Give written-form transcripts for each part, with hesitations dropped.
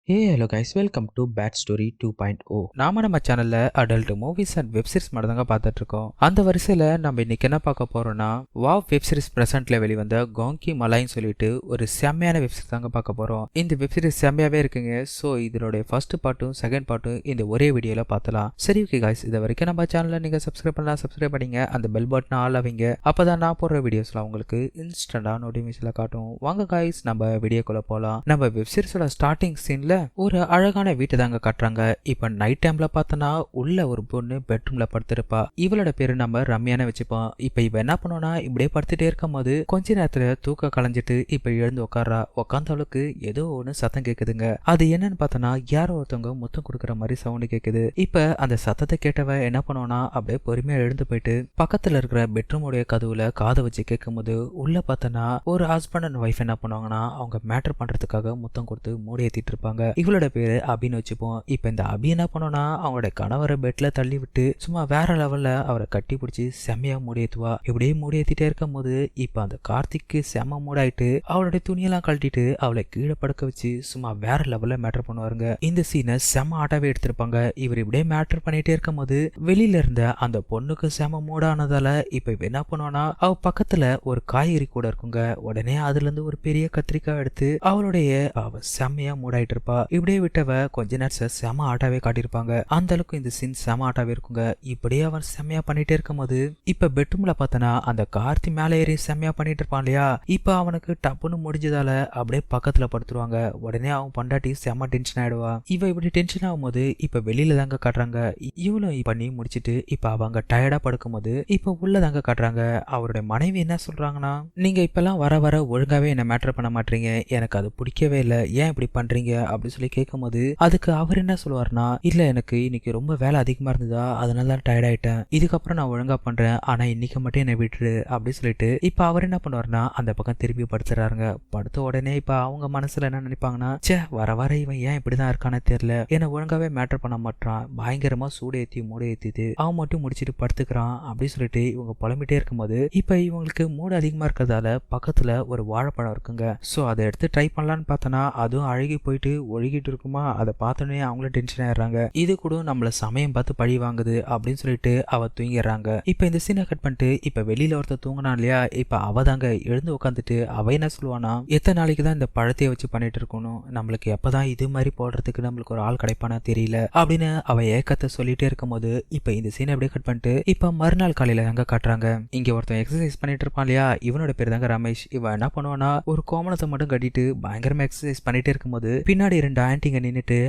Hello guys, welcome to bad story 2.0. நம்ம சேனல்ல adult movies and web series மட்டும் தாங்க பார்த்துட்டு இருக்கோம். அந்த வரிசையில நம்ம இன்னைக்கு என்ன பார்க்க போறோம்னா, வாவ் வெப் சீரிஸ் பிரசன்ட்ல வெளிவந்த காங்கி மலாய்ன்னு சொல்லிட்டு ஒரு செம்மையான வெப் சீரிஸ் தாங்க பார்க்க போறோம். இந்த வெப் சீரிஸ் செம்மையாவே இருக்குங்க. ஸோ இதனுடைய ஃபர்ஸ்ட் பார்ட்டும் செகண்ட் பார்ட்டும் இந்த ஒரே வீடியோல பார்த்தலாம். சரி ஓகே கைஸ், இது வரைக்கும் நம்ம சேனல்ல நீங்க சப்ஸ்கிரைப் பண்ணலாம், சப்ஸ்கிரைப் பண்ணீங்க, அந்த பெல் பட்டன் ஆல் ஆவீங்க. அப்பதான் நான் போடுற வீடியோஸ்லாம் உங்களுக்கு இன்ஸ்டன்டா நோட்டிஃபிகேஷன்ல காட்டும். வாங்க கைஸ், நம்ம வீடியோக்குள்ள போலாம். நம்ம வெப் சீரிஸோட ஸ்டார்டிங் சீன்ல ஒரு அழகான வீட்டை தாங்க காட்டுறாங்க. இப்ப நைட் டைம்ல பார்த்தனா உள்ள ஒரு பொண்ணு பெட்ரூம்ல படுத்திருப்பா. இவளோட பேரு நம்ம ரம்யான்னு வச்சுப்போம். இப்ப இவ என்ன பண்ணுனா இப்படியே படுத்துட்டே இருக்கும் போது கொஞ்ச நேரத்துல தூக்க கலைஞ்சிட்டு இப்ப எழுந்து உட்காரா. உட்காந்தவளுக்கு ஏதோ ஒண்ணு சத்தம் கேக்குதுங்க. அது என்னன்னு பார்த்தனா யாரோ ஒருத்தவங்க முத்தம் கொடுக்குற மாதிரி சவுண்ட் கேக்குது. இப்ப அந்த சத்தத்தை கேட்டவ என்ன பண்ணுவனா அப்படியே பொறுமையா எழுந்து போயிட்டு பக்கத்துல இருக்கிற பெட்ரூமுடைய கதவுல காதை வச்சு கேட்கும் போது உள்ள பார்த்தனா ஒரு ஹஸ்பண்ட் அண்ட் ஒய்ஃப் என்ன பண்ணுவாங்கன்னா அவங்க மேட்டர் பண்றதுக்காக முத்தம் கொடுத்து மூடி ஏத்திட்டு இருப்பாங்க. இவளோட பேரு அபின்னு வச்சுப்போம். இப்ப இந்த அபி என்ன பண்ணோம்னா அவங்களோட கணவரை பெட்ல தள்ளி விட்டு சும்மா வேற லெவல்ல அவரை கட்டி பிடிச்சி செம்மையா மூடியேத்துவா. இப்படியே மூடியேத்திட்டே இருக்கும் போது இப்ப அந்த கார்த்திக்கு செம்ம மூடாயிட்டு அவளுடைய துணியெல்லாம் கழட்டிட்டு அவளை கீழே படுக்க வச்சு சும்மா வேற லெவல்ல மேட்டர் பண்ணுவாருங்க. இந்த சீனை செம்ம ஆட்டாவே எடுத்திருப்பாங்க. இவர் இப்படியே மேட்டர் பண்ணிட்டே இருக்கும் போது வெளியில இருந்த அந்த பொண்ணுக்கு செம மூடானதால இப்ப என்ன பண்ணுவானா அவ பக்கத்துல ஒரு காய்கறி கூட இருக்குங்க. உடனே அதுல இருந்து ஒரு பெரிய கத்திரிக்காய் எடுத்து அவளுடைய அவ செம்மையா மூடாயிட்டு இருப்பா. இப்படியே விட்டவ கொஞ்ச நேரம் செம ஆட்டாவே காட்டியிருப்பாங்க. அந்த அளவுக்கு இந்த சீன் செம ஆட்டாவே இருக்குங்க. இப்படியே அவன் செம்மையா பண்ணிட்டே இருக்கும் போது இப்ப பெட்ரூம்ல பார்த்தனா அந்த கார்த்தி மேல ஏறி செம்மையா பண்ணிட்டு இருப்பான் இல்லையா. இப்ப அவனுக்கு டப்புன்னு முடிஞ்சதால அப்படியே பக்கத்துல படுத்துருவாங்க. உடனே அவன் பொண்டாட்டி செம டென்ஷன் ஆயிடுவா. இவ இப்படி டென்ஷன் ஆகும் போது இப்ப வெளியில தாங்க காட்டுறாங்க. இவளும் பண்ணி முடிச்சிட்டு இப்ப அவங்க டயர்டா படுக்கும் போது இப்ப உள்ளதாங்க காட்டுறாங்க. அவருடைய மனைவி என்ன சொல்றாங்கன்னா, நீங்க இப்பெல்லாம் வர வர ஒழுங்காவே என்ன மேட்டர் பண்ண மாட்டீங்க, எனக்கு அது பிடிக்கவே இல்லை, ஏன் இப்படி பண்றீங்க அப்படின்னு சொல்லி கேட்கும் போது அதுக்கு அவர் என்ன சொல்லுவார்னா, இல்ல எனக்கு இன்னைக்கு ரொம்ப வேலை அதிகமா இருந்ததா அதனால தான் டயர்ட் ஆயிட்டேன், இதுக்கப்புறம் நான் ஒழுங்கா பண்றேன், ஆனா இன்னைக்கு மட்டும் என்னை விட்டுரு அப்படின்னு சொல்லிட்டு இப்ப அவர் என்ன பண்ணுவார்னா அந்த பக்கம் திருப்பி படுத்துறாருங்க. படுத்த உடனே இப்ப அவங்க மனசுல என்ன நினைப்பாங்கன்னா, சே வர வர இவன் ஏன் இப்படிதான் இருக்கானே தெரியல, என்ன ஒழுங்காவே மேட்டர் பண்ண மாட்டான், பயங்கரமா சூடு ஏத்தி மூட ஏத்திட்டு அவன் மட்டும் முடிச்சிட்டு படுத்துக்கிறான் அப்படின்னு சொல்லிட்டு இவங்க புலம்பிட்டே இருக்கும்போது இப்ப இவங்களுக்கு மூடு அதிகமா இருக்கிறதால பக்கத்துல ஒரு வாழைப்பழம் இருக்குங்க. சோ அதை எடுத்து ட்ரை பண்ணலான்னு பார்த்தனா அதுவும் அழுகி போயிட்டு ஒழுகிட்டு இருக்குமா. அதை பார்த்தோன்னே அவங்களும் டென்ஷன் ஆயிடுறாங்க. இது கூட நம்மள சமயம் பார்த்து பழி வாங்குது அப்படின்னு சொல்லிட்டு அவ தூங்கிடுறாங்க. இப்ப இந்த சீனை கட் பண்ணிட்டு இப்ப வெளியில ஒருத்தர் தூங்கினா இல்லையா, இப்ப அவ தாங்க எழுந்து உட்காந்துட்டு அவ என்ன சொல்லுவானா, எத்தனை நாளைக்கு தான் இந்த பழத்தைய வச்சு பண்ணிட்டு இருக்கணும், நம்மளுக்கு எப்பதான் இது மாதிரி போடுறதுக்கு நம்மளுக்கு ஒரு ஆள் கிடைப்பானா தெரியல அப்படின்னு அவ ஏக்கத்தை சொல்லிட்டே இருக்கும் போது இப்ப இந்த சீனை அப்படியே கட் பண்ணிட்டு இப்ப மறுநாள் காலையில தாங்க காட்டுறாங்க. இங்க ஒருத்தன் எக்ஸசைஸ் பண்ணிட்டு இருப்பான் இல்லையா, இவனோட பேர் தாங்க ரமேஷ். இவன் என்ன பண்ணுவானா ஒரு கோமணத்தை மட்டும் கட்டிட்டு பயங்கரமா எக்ஸசைஸ் பண்ணிட்டே இருக்கும்போது பின்னாடி 2 ஆன்ட்டிங்க நின்னுட்டு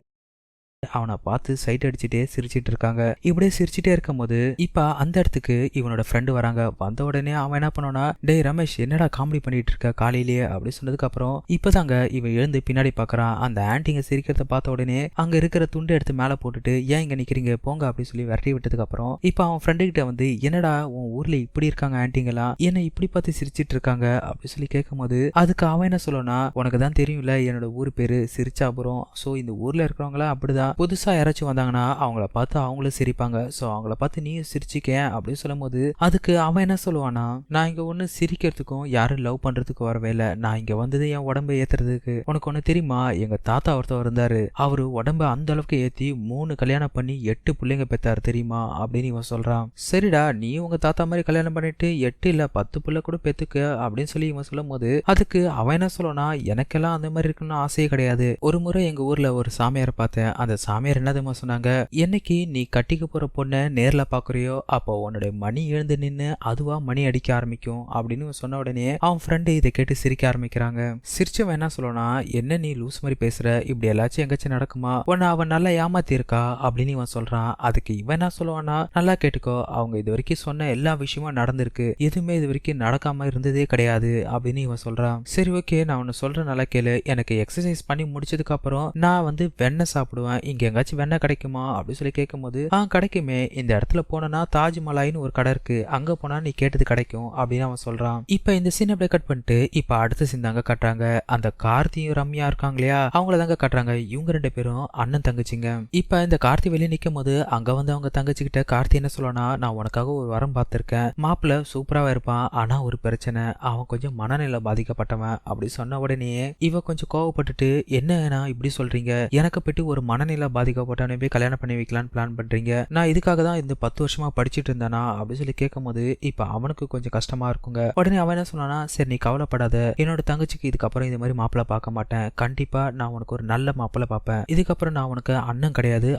அவனை பார்த்து சைட் அடிச்சுட்டே சிரிச்சிட்டு இருக்காங்க. இப்படியே சிரிச்சுட்டே இருக்கும் போது இப்ப அந்த இடத்துக்கு இவனோட ஃப்ரெண்டு வராங்க. வந்த உடனே அவன் என்ன பண்ணோன்னா, டேய் ரமேஷ் என்னடா காமெடி பண்ணிட்டு இருக்க காலையிலேயே அப்படின்னு சொன்னதுக்கு அப்புறம் இப்பதாங்க இவன் எழுந்து பின்னாடி பாக்குறான். அந்த ஆன்ட்டிங்க சிரிக்கிறத பார்த்த உடனே அங்க இருக்கிற துண்டு எடுத்து மேல போட்டுட்டு ஏன் இங்க நிக்கிறீங்க போங்க அப்படின்னு சொல்லி விரட்டி விட்டதுக்கு அப்புறம் இப்ப அவன் ஃப்ரெண்டு கிட்ட வந்து, என்னடா உன் ஊர்ல இப்படி இருக்காங்க ஆன்ட்டிங்களா, என்ன இப்படி பார்த்து சிரிச்சிட்டு இருக்காங்க அப்படின்னு சொல்லி கேட்கும் போது அதுக்கு அவன் என்ன சொல்லனா, உனக்கு தான் தெரியும்ல என்னோட ஊர் பேரு சிரிச்சாபுரம், சோ இந்த ஊர்ல இருக்கிறவங்களா அப்படிதான், புதுசா யாராச்சும் வந்தாங்கன்னா அவங்கள பார்த்து அவங்களும் சிரிப்பாங்க, சோ அவங்கள பார்த்து நீயும் சிரிச்சிக்க அப்படின்னு சொல்லும் போது அதுக்கு அவன் என்ன சொல்லுவானா, நான் இங்க ஒண்ணு சிரிக்கிறதுக்கும் யாரும் லவ் பண்றதுக்கு வரவே இல்லை, நான் இங்க வந்தது என் உடம்பை ஏத்துறதுக்கு, உனக்கு ஒண்ணு தெரியுமா எங்க தாத்தா ஒருத்தவர் இருந்தாரு, அவரு உடம்ப அந்த அளவுக்கு ஏத்தி 3 கல்யாணம் பண்ணி 8 பிள்ளைங்க பெத்தாரு தெரியுமா அப்படின்னு இவன் சொல்றான். சரிடா நீ உங்க தாத்தா மாதிரி கல்யாணம் பண்ணிட்டு 8 இல்ல 10 பிள்ளை கூட பெத்துக்க அப்படின்னு சொல்லி இவன் சொல்லும் போது அதுக்கு அவன் என்ன சொல்லனா, எனக்கெல்லாம் அந்த மாதிரி இருக்குன்னு ஆசையே கிடையாது, ஒரு முறை எங்க ஊர்ல ஒரு சாமியாரை பார்த்தேன், அந்த சாமியார் என்னதுமா சொன்னாங்க, என்னைக்கு நீ கட்டிக்க போற பொண்ணை நேர்ல பாக்குறியோ அப்போ உன்னுடைய மணி எழுந்து நின்னு அதுவா மணி அடிக்க ஆரம்பிக்கும் அப்படின்னு சொன்ன உடனே அவன் ஃப்ரெண்டு இதை கேட்டு சிரிக்க ஆரம்பிக்கிறாங்க. சிரிச்சவன் என்ன சொல்லனா, என்ன நீ லூஸ் மாதிரி பேசுற, இப்படி எல்லாச்சும் எங்கச்சும் நடக்குமா, உன்னை அவன் நல்லா ஏமாத்தி இருக்கா அப்படின்னு இவன் சொல்றான். அதுக்கு இவன் என்ன சொல்லுவானா, நல்லா கேட்டுக்கோ, அவங்க இது வரைக்கும் சொன்ன எல்லா விஷயமும் நடந்திருக்கு, எதுவுமே இது வரைக்கும் நடக்காம இருந்ததே கிடையாது அப்படின்னு இவன் சொல்றான். சரி ஓகே நான் உன்னை சொல்றேன் நல்லா கேளு, எனக்கு எக்ஸசைஸ் பண்ணி முடிச்சதுக்கு அப்புறம் நான் வந்து வெண்ணெய் சாப்பிடுவேன், இங்க எங்காச்சும் வெண்ணெய் கிடைக்குமா அப்படின்னு சொல்லி கேட்கும்போது கிடைக்குமே, இந்த இடத்துல போனா தாஜ்மலாய்னு ஒரு கடை இருக்கு, அங்க போனா நீ கேட்டது கிடைக்கும் அப்படின்னு அவன் சொல்றான். இப்ப இந்த சீன் அப்படியே கட் பண்ணிட்டு இப்ப அடுத்த சீன் தாங்க கட்டுறாங்க. அந்த கார்த்தியும் ரம்யா இருக்காங்க இல்லையா, அவங்கள தாங்க கட்டுறாங்க. இவங்க 2 பேரும் அண்ணன் தங்கச்சிங்க. இப்ப இந்த கார்த்தி வெளியே நிக்கும் போது அங்க வந்து அவங்க தங்கச்சி கிட்ட கார்த்தி என்ன சொல்லனா, நான் உனக்காக ஒரு வரம் பார்த்திருக்கேன், மாப்பிள்ள சூப்பராவா இருப்பான், ஆனா ஒரு பிரச்சனை, அவன் கொஞ்சம் மனநிலை பாதிக்கப்பட்டவன் அப்படி சொன்ன உடனே இவ கொஞ்சம் கோவப்பட்டுட்டு, என்ன இப்படி சொல்றீங்க, எனக்கு போயிட்டு ஒரு மனநிலை பாதிக்கப்பட்டவனே போய் கல்யாணம் பண்ணி வைக்கலான்னு பிளான் பண்றீங்க, நான் இதுக்காக தான் இந்த 10 வருஷமா படிச்சுட்டு இருந்தேனா அப்படின்னு சொல்லி கேட்கும் போது இப்ப அவனுக்கு கொஞ்சம் கஷ்டமா இருக்குங்க. உடனே அவன் என்ன சொன்னானா, சரி நீ கவலைப்படாத, என்னோட தங்கச்சிக்கு இதுக்கப்புறம் இது மாதிரி மாப்பிள்ள பார்க்க மாட்டேன், கண்டிப்பா நான் உனக்கு ஒரு நல்ல மாப்பிள்ள பார்ப்பேன், இதுக்கப்புறம் நான் உனக்கு அண்ணன் கிடையாது,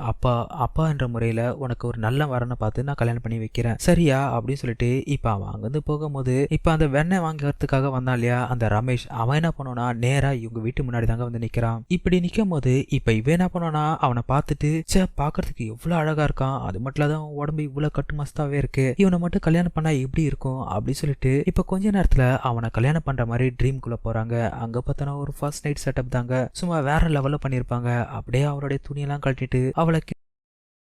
அப்பா என்ற முறையில உனக்கு ஒரு நல்ல வரனை பார்த்து நான் கல்யாணம் பண்ணி வைக்கிறேன், சரியா அப்படின்னு சொல்லிட்டு இப்ப அவன் அங்கிருந்து போகும்போது இப்ப அந்த வெண்ணெய் வாங்கறதுக்காக வந்தான் இல்லையா அந்த ரமேஷ், அவன் என்ன பண்ணுவானா நேரா இவங்க வீட்டு முன்னாடி தாங்க வந்து நிக்கிறான். இப்படி நிக்கும் போது இப்ப இவன் என்ன பண்ணுவானா அவனை பார்த்துட்டு, சே பாக்குறதுக்கு எவ்வளவு அழகா இருக்கான், அது மட்டும் இல்லாத உடம்பு இவ்வளவு கட்டு மஸ்தாவே இருக்கு, இவனை மட்டும் கல்யாணம் பண்ணா எப்படி இருக்கும் அப்படி சொல்லிட்டு இப்ப கொஞ்ச நேரத்துல அவனை கல்யாணம் பண்ற மாதிரி ட்ரீம் குள்ள போறாங்க. அங்க பார்த்தனா ஒரு ஃபர்ஸ்ட் நைட் செட்டப் தாங்க, சும்மா வேற லெவல்ல பண்ணிருப்பாங்க. அப்படியே அவருடைய துணியெல்லாம் கழட்டிட்டு அவளை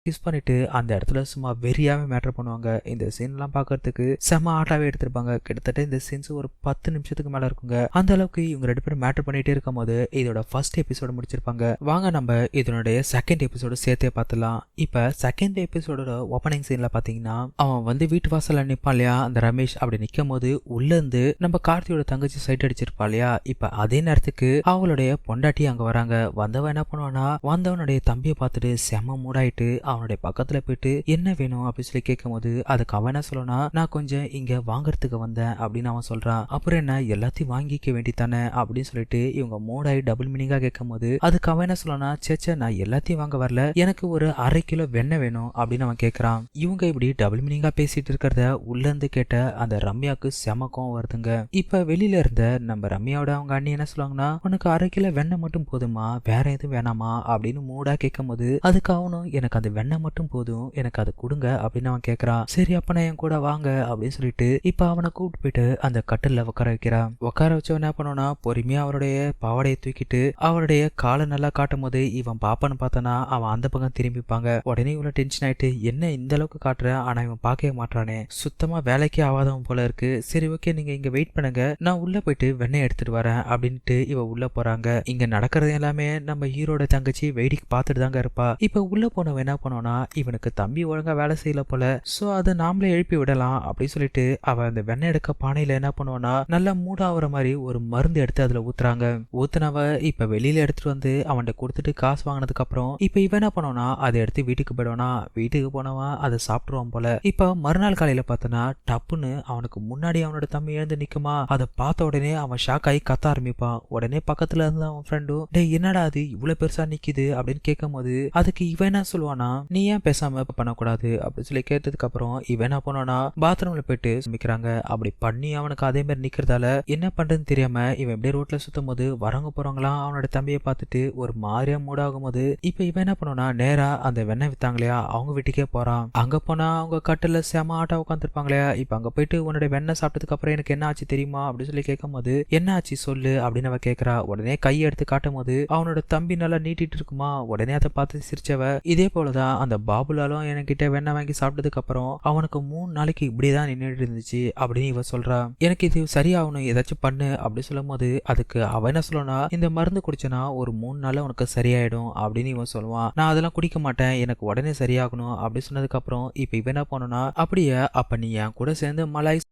கிஸ் பண்ணிட்டு அந்த இடத்துல சும்மா வெறியாவே மேட்டர் பண்ணுவாங்க. இந்த சீன்லாம் பாக்குறதுக்கு செம ஆட்டாவே எடுத்திருப்பாங்க. கிட்டத்தட்ட இந்த சீன்ஸ் ஒரு 10 நிமிஷத்துக்கு மேல இருக்குங்க. அந்த அளவுக்கு இவங்க 2 பேரும் மேட்டர் பண்ணிட்டே இருக்கும் போது இதோட ஃபர்ஸ்ட் எபிசோட முடிச்சிருப்பாங்க. வாங்க நம்ம இதனுடைய செகண்ட் எபிசோட சேர்த்தே பார்த்துலாம். இப்ப செகண்ட் எபிசோடோட ஓப்பனிங் சீன்ல பாத்தீங்கன்னா அவன் வந்து வீட்டு வாசல்ல நிப்பான் இல்லையா அந்த ரமேஷ், அப்படி நிக்கும் போது உள்ள இருந்து நம்ம கார்த்தியோட தங்கச்சி சைட் அடிச்சிருப்பா இல்லையா, இப்ப அதே நேரத்துக்கு அவளுடைய பொண்டாட்டி அங்க வராங்க. வந்தவன் என்ன பண்ணுவானா வந்தவனுடைய தம்பியை பார்த்துட்டு செம மூடாயிட்டு அவனுடைய பக்கத்துல போயிட்டு என்ன வேணும் அப்படின்னு சொல்லி கேட்கும் போது அதுக்கு அவன் என்ன சொல்லனா, நான் கொஞ்சம் இங்க வாங்கறதுக்கு வந்தேன் அப்படின்னு அவன் சொல்றான். அப்புறம் என்ன எல்லாத்தையும் வாங்கிக்க வேண்டித்தானே அப்படின்னு சொல்லிட்டு இவங்க மூடாயி டபுள் மீனிங்கா கேட்கும் போது அதுக்கு அவன் என்ன சொல்லனா, சேச்சே நான் எல்லாத்தையும் வாங்க வரல, எனக்கு ஒரு 1/2 கிலோ வெண்ணெய் வேணும் அப்படின்னு அவன் கேட்கறான். இவங்க இப்படி டபுள் மீனிங்கா பேசிட்டு இருக்கிறத உள்ள இருந்து கேட்ட அந்த ரம்யாவுக்கு செம கோவம் வருதுங்க. இப்ப வெளியில இருந்த நம்ம ரம்யாவோட அவங்க அண்ணி என்ன சொல்லுவாங்கன்னா, உனக்கு 1/2 கிலோ வெண்ணெய் மட்டும் போதுமா, வேற எதுவும் வேணாமா அப்படின்னு மூடா கேட்கும் போது அதுக்கு அவனும் எனக்கு அந்த வெண்ணெய் மட்டும் போதும், எனக்கு அதை கொடுங்க அப்படின்னு அவன் கேட்கறான். சரி அப்ப நான் என் கூட வாங்க அப்படின்னு சொல்லிட்டு இப்ப அவனை கூப்பிட்டு போயிட்டு அந்த கட்டில உட்கார வைக்கிறான். உட்கார வச்ச என்ன பண்ணோம்னா பொறுமையா அவருடைய பாவாடையை தூக்கிட்டு அவருடைய காலை நல்லா காட்டும் போது இவன் பாப்பான்னு பார்த்தானா அவன் அந்த பக்கம் திரும்பிப்பாங்க. உடனே இவ்வளவு டென்ஷன் ஆயிட்டு, என்ன இந்த அளவுக்கு காட்டுற, ஆனா இவன் பார்க்கவே மாட்டானே, சுத்தமா வேலைக்கே ஆகாதவன் போல இருக்கு, சரி ஓகே நீங்க இங்க வெயிட் பண்ணுங்க, நான் உள்ள போயிட்டு வெண்ணெய் எடுத்துட்டு வரேன் அப்படின்ட்டு இவ உள்ள போறாங்க. இங்க நடக்கிறது எல்லாமே நம்ம ஹீரோட தங்கச்சி வெயிடிக்கு பார்த்துட்டு தாங்க இருப்பா. இப்ப உள்ள போனவன் என்ன பண்ணோம்னா, இவனுக்கு தம்பி ஒழுங்கா வேலை செய்யல போல, சோ அதை நாமளே எழுப்பி விடலாம் அப்படின்னு சொல்லிட்டு அவன் அந்த வெண்ணெய் எடுக்க பானையில என்ன பண்ணுவானா நல்லா மூடாகிற மாதிரி ஒரு மருந்து எடுத்து அதுல ஊத்துறாங்க. ஊத்துனவ இப்ப வெளியில எடுத்துட்டு வந்து அவன்கிட்ட கொடுத்துட்டு காசு வாங்கினதுக்கு அப்புறம் இப்ப இவன் என்ன பண்ணுவானா அதை எடுத்து வீட்டுக்கு போயிடுவானா. வீட்டுக்கு போனவன் அதை சாப்பிட்டுருவான் போல. இப்ப மறுநாள் காலையில பார்த்தனா டப்புன்னு அவனுக்கு முன்னாடி அவனோட தம்பி எழுந்து நிக்குமா, அதை பார்த்த உடனே அவன் ஷாக் ஆகி கத்த ஆரம்பிப்பான். உடனே பக்கத்துல இருந்து அவன் ஃப்ரெண்டும், டே என்னடா அது இவ்வளவு பெருசா நிக்குது அப்படின்னு கேட்கும் போது அதுக்கு இவன் என்ன சொல்லுவானா, நீ ஏன் பேசாம பண்ணக்கூடாது அப்படின்னு சொல்லி கேட்டதுக்கு அப்புறம் இவன் என்ன பண்ணானா பாத்ரூம்ல போயிட்டு சமைக்கிறாங்க. அப்படி பண்ணி அவனுக்கு அதே மாதிரி நிக்கிறதால என்ன பண்றதுன்னு தெரியாம இவன் எப்படியே ரோட்ல சுத்தும் போது வரவங்க போறவங்களாம் அவனோட தம்பியை பார்த்துட்டு ஒரு மாதிரியா மூடாகும் போது இப்ப இவன் என்ன பண்ணா நேரா அந்த வெண்ணெய் வித்தாங்க இல்லையா அவங்க வீட்டுக்கே போறான். அங்க போனா அவங்க கட்டில செம ஆட்டா உட்காந்துருப்பாங்க இல்லையா, இப்ப அங்க போயிட்டு உன்னோட வெண்ணெய் சாப்பிட்டதுக்கு அப்புறம் எனக்கு என்ன ஆச்சு தெரியுமா அப்படின்னு சொல்லி கேட்கும் போது என்ன ஆச்சு சொல்லு அப்படின்னு அவ கேட்கறா. உடனே கையை எடுத்து காட்டும் போது அவனோட தம்பி நல்லா நீட்டிட்டு இருக்குமா. உடனே அதை பார்த்து சிரிச்சவ இதே போலதான் அந்த பாபுலாலும் என்கிட்ட வெண்ணெய் வாங்கி சாப்பிட்டதுக்கு அப்புறம் அவனுக்கு 3 நாளைக்கு இப்படிதான் நின்றுட்டு இருந்துச்சு அப்படின்னு இவ சொல்றா. எனக்கு இது சரியாகணும் ஏதாச்சும் பண்ணு அப்படி சொல்லும் போது அதுக்கு அவன் என்ன சொல்லனா, இந்த மருந்து குடிச்சனா ஒரு 3 நாள்ல உனக்கு சரியாயிடும் அப்படின்னு இவன் சொல்லுவான். நான் அதெல்லாம் குடிக்க மாட்டேன், எனக்கு உடனே சரியாகணும் அப்படி சொன்னதுக்கு அப்புறம் இப்ப இவன் என்ன பண்ணனா, அப்படியே அப்ப நீ என் கூட சேர்ந்து மலாய்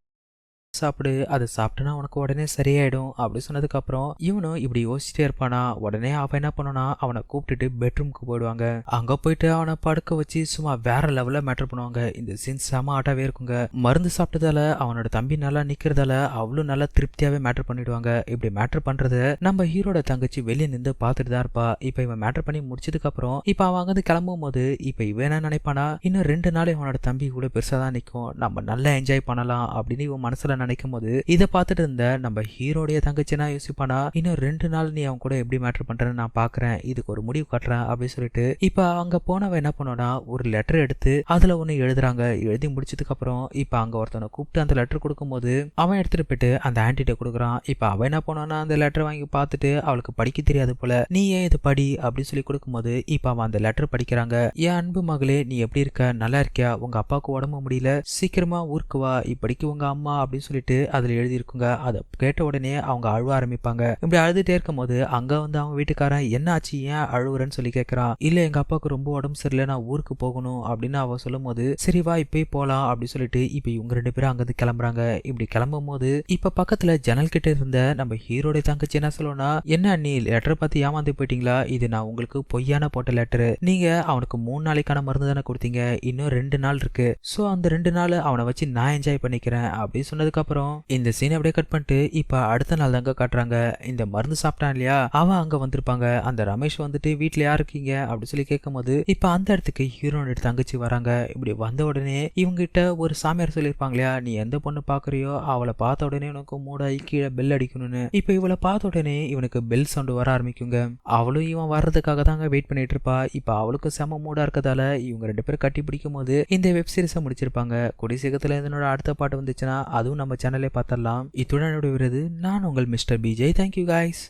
சாப்பிடு, அதை சாப்பிட்டனா உனக்கு உடனே சரியாயிடும் அப்படி சொன்னதுக்கு அப்புறம் இவனும் இப்படி யோசிச்சுட்டே இருப்பானா. உடனே அவன் என்ன பண்ணனா அவனை கூப்பிட்டுட்டு பெட்ரூம்க்கு போயிடுவாங்க. அங்க போயிட்டு அவனை படுக்க வச்சு சும்மா வேற லெவல்ல மேட்டர் பண்ணுவாங்க. இந்த சீன் செம ஆட்டாவே இருக்குங்க. மருந்து சாப்பிட்டதால அவனோட தம்பி நல்லா நிக்கிறதால அவ்வளவு நல்லா திருப்தியாவே மேட்டர் பண்ணிடுவாங்க. இப்படி மேட்டர் பண்றத நம்ம ஹீரோட தங்கச்சி வெளியே நின்று பார்த்துட்டு தான் இருப்பா. இப்ப இவன் மேட்டர் பண்ணி முடிச்சதுக்கு அப்புறம் இப்ப அவன் அங்கிருந்து கிளம்பும் போது இப்ப இவன் என்ன நினைப்பானா, இன்னும் 2 நாள் இவனோட தம்பி கூட பெருசா தான் நிக்கும், நம்ம நல்லா என்ஜாய் பண்ணலாம் அப்படின்னு இவன் மனசுல நினைக்கும் போது இதை பார்த்துட்டு இருந்த நம்ம ஹீரோடைய தங்கச்சினா யோசிப்பானா, இன்னும் 2 நாள் நீ அவன் கூட எப்படி மேட்டர் பண்றேன்னு நான் பாக்குறேன், இதுக்கு ஒரு முடிவு கட்டுறேன் அப்படின்னு சொல்லிட்டு இப்ப அங்க போனவன் என்ன பண்ணோம்னா ஒரு லெட்டர் எடுத்து அதுல ஒண்ணு எழுதுறாங்க. எழுதி முடிச்சதுக்கு அப்புறம் இப்ப அங்க ஒருத்தனை கூப்பிட்டு அந்த லெட்டர் கொடுக்கும்போது அவன் எடுத்துட்டு போயிட்டு அந்த ஆன்டிட்ட கொடுக்குறான். இப்ப அவன் என்ன பண்ணானா அந்த லெட்டர் வாங்கி பார்த்துட்டு அவளுக்கு படிக்க தெரியாது போல, நீ ஏன் இது படி அப்படின்னு சொல்லி கொடுக்கும்போது இப்ப அவன் அந்த லெட்டர் படிக்கிறாங்க. என் அன்பு மகளே, நீ எப்படி இருக்க, நல்லா இருக்கியா, உங்க அப்பாவுக்கு உடம்பு முடியல, சீக்கிரமா ஊருக்கு வா, இப்படிக்கு உங்க அம்மா அப்படின்னு சொல்லிட்டு அதுல எழுதி இருக்குங்க. அதை கேட்ட உடனே அவங்க அழுவ ஆரம்பிப்பாங்க. இப்படி அழுதுட்டே இருக்கும் போது அங்க வந்து அவங்க வீட்டுக்காரன் என்ன ஆச்சு, ஏன் அழுவுறன்னு சொல்லி கேட்கறான். இல்ல எங்க அப்பாவுக்கு ரொம்ப உடம்பு சரியில்லை, நான் ஊருக்கு போகணும் அப்படின்னு அவ சொல்லும் போது சரி வா இப்பயே போலாம் அப்படின்னு சொல்லிட்டு இப்ப இவங்க 2 பேரும் அங்கிருந்து கிளம்புறாங்க. இப்படி கிளம்பும் போது இப்ப பக்கத்துல ஜன்னல் கிட்ட இருந்த நம்ம ஹீரோட தங்கச்சி என்ன சொல்லணும்னா, என்ன நீ லெட்டர் பார்த்து ஏமாந்து போயிட்டீங்களா, இது நான் உங்களுக்கு பொய்யான போட்ட லெட்டர், நீங்க அவனுக்கு 3 நாளைக்கான மருந்து தானே கொடுத்தீங்க, இன்னும் 2 நாள் இருக்கு, சோ அந்த 2 நாள் அவனை வச்சு நான் என்ஜாய் பண்ணிக்கிறேன் அப்படின்னு சொன்னதுக்கு அப்புறம் இந்த சீன் அப்படியே கட் பண்ணிட்டு இப்ப அடுத்த நாள் தாங்க காட்டுறாங்க. இந்த மருந்து சாப்பிட்டான் இல்லையா, அவன் அங்க வந்திருப்பாங்க. அந்த ரமேஷ் வந்துட்டு வீட்டுல யார் இருக்கீங்க அப்படின்னு சொல்லி கேட்கும் போது இப்ப அந்த இடத்துக்கு ஹீரோனோட தங்கச்சி வராங்க. இப்படி வந்த உடனே இவங்க கிட்ட ஒரு சாமியார் சொல்லியிருப்பாங்க இல்லையா, நீ எந்த பொண்ணு பாக்குறியோ அவளை பார்த்த உடனே உனக்கு மூடாய் கீழே பெல் அடிக்கணும்னு. இப்ப இவளை பார்த்த உடனே இவனுக்கு பெல் சவுண்ட் வர ஆரம்பிக்குங்க. அவளும் இவன் வர்றதுக்காக தாங்க வெயிட் பண்ணிட்டு இருப்பா. இப்ப அவளுக்கு செம மூடா இருக்கதால இவங்க 2 பேரும் கட்டி பிடிக்கும் போது இந்த வெப் சீரிஸை முடிச்சிருப்பாங்க. கூடிய சீக்கிரத்துல இதனோட அடுத்த பாட்டு வந்துச்சுன்னா அதுவும் நம்ம சேனல்லே பார்த்தரலாம். இத்துடன் விடுகிறது நான் உங்கள் மிஸ்டர் பிஜே. Thank you guys.